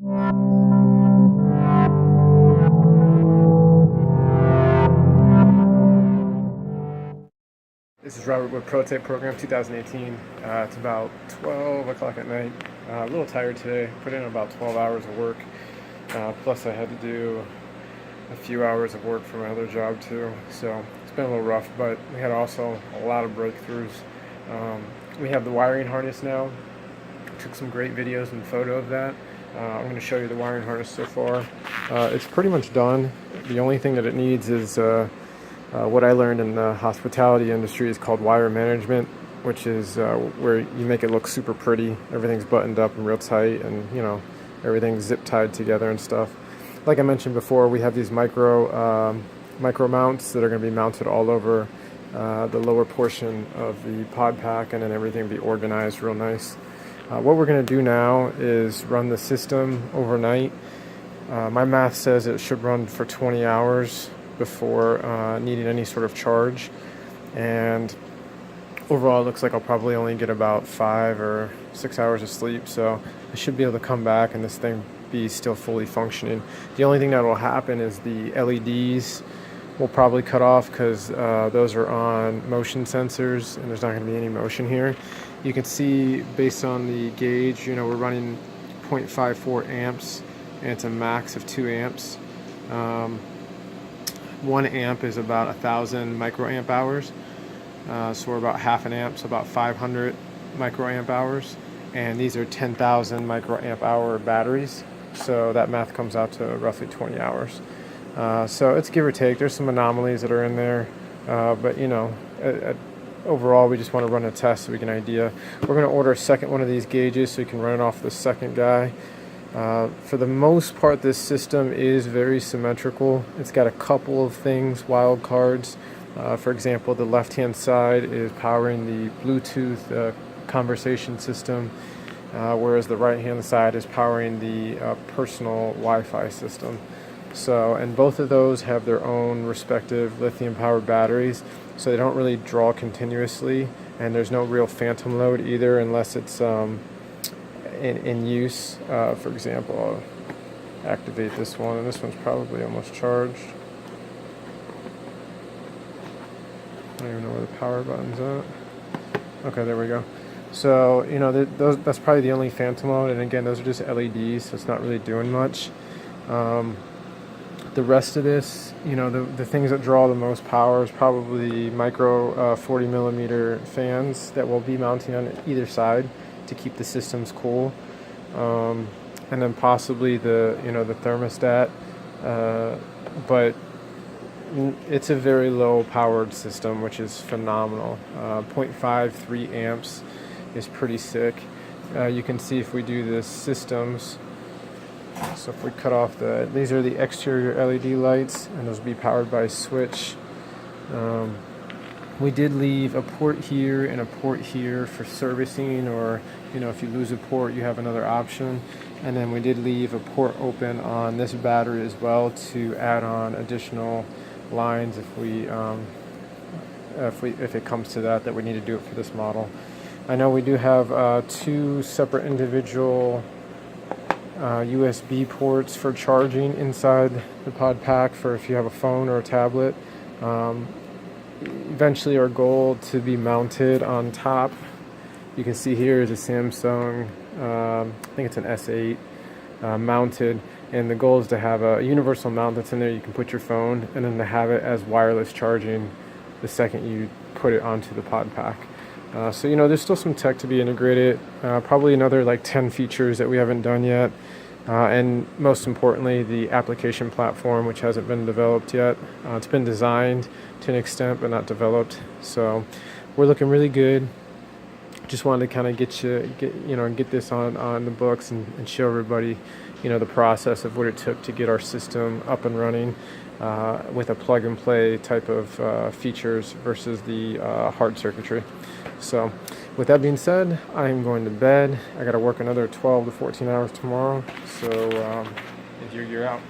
This is Robert with ProTape Program 2018. It's about 12 o'clock at night. A little tired today. Put in about 12 hours of work. Plus I had to do a few hours of work for my other job too. So it's been a little rough, but we had also a lot of breakthroughs. We have the wiring harness now. Took some great videos and photo of that. I'm going to show you the wiring harness so far. It's pretty much done. The only thing that it needs is what I learned in the hospitality industry is called wire management, which is where you make it look super pretty. Everything's buttoned up and real tight, and everything's zip tied together and stuff. Like I mentioned before, we have these micro mounts that are going to be mounted all over the lower portion of the pod pack, and then everything will be organized real nice. What we're going to do now is run the system overnight. My math says it should run for 20 hours before needing any sort of charge, and overall it looks like I'll probably only get about 5 or 6 hours of sleep, so I should be able to come back and this thing be still fully functioning. The only thing that will happen is the LEDs will probably cut off because those are on motion sensors and there's not going to be any motion here. You can see based on the gauge, we're running 0.54 amps and it's a max of 2 amps. 1 amp is about 1,000 microamp hours, so we're about half an amp, so about 500 microamp hours, and these are 10,000 microamp hour batteries, so that math comes out to roughly 20 hours. So it's give or take. There's some anomalies that are in there, but overall we just want to run a test so we get an idea. We're going to order a second one of these gauges so you can run it off the second guy. For the most part, this system is very symmetrical. It's got a couple of things, wild cards. For example, the left-hand side is powering the Bluetooth conversation system, whereas the right-hand side is powering the personal Wi-Fi system. So, and both of those have their own respective lithium-powered batteries, so they don't really draw continuously, and there's no real phantom load either unless it's in use. For example, I'll activate this one, and this one's probably almost charged. I don't even know where the power button's at. Okay, there we go. So that's probably the only phantom mode, and again, those are just LEDs, so it's not really doing much. The rest of this, the things that draw the most power is probably micro 40 millimeter fans that will be mounting on either side to keep the systems cool, and then possibly the thermostat, but it's a very low powered system, which is phenomenal. 0.53 amps is pretty sick. You can see if we do the systems, so if we cut off these are the exterior LED lights, and those will be powered by a switch. We did leave a port here and a port here for servicing, or if you lose a port, you have another option. And then we did leave a port open on this battery as well to add on additional lines if it comes to that we need to do it for this model. I know we do have 2 separate individual USB ports for charging inside the pod pack for if you have a phone or a tablet. Eventually our goal to be mounted on top, you can see here is a Samsung, I think it's an S8 mounted, and the goal is to have a universal mount that's in there you can put your phone, and then to have it as wireless charging the second you put it onto the pod pack. So there's still some tech to be integrated, probably another like 10 features that we haven't done yet. And most importantly, the application platform, which hasn't been developed yet. It's been designed to an extent, but not developed. So we're looking really good. Just wanted to kind of get this on the books and show everybody, the process of what it took to get our system up and running with a plug and play type of features versus the hard circuitry. So with that being said, I'm going to bed. I got to work another 12 to 14 hours tomorrow. So you're out.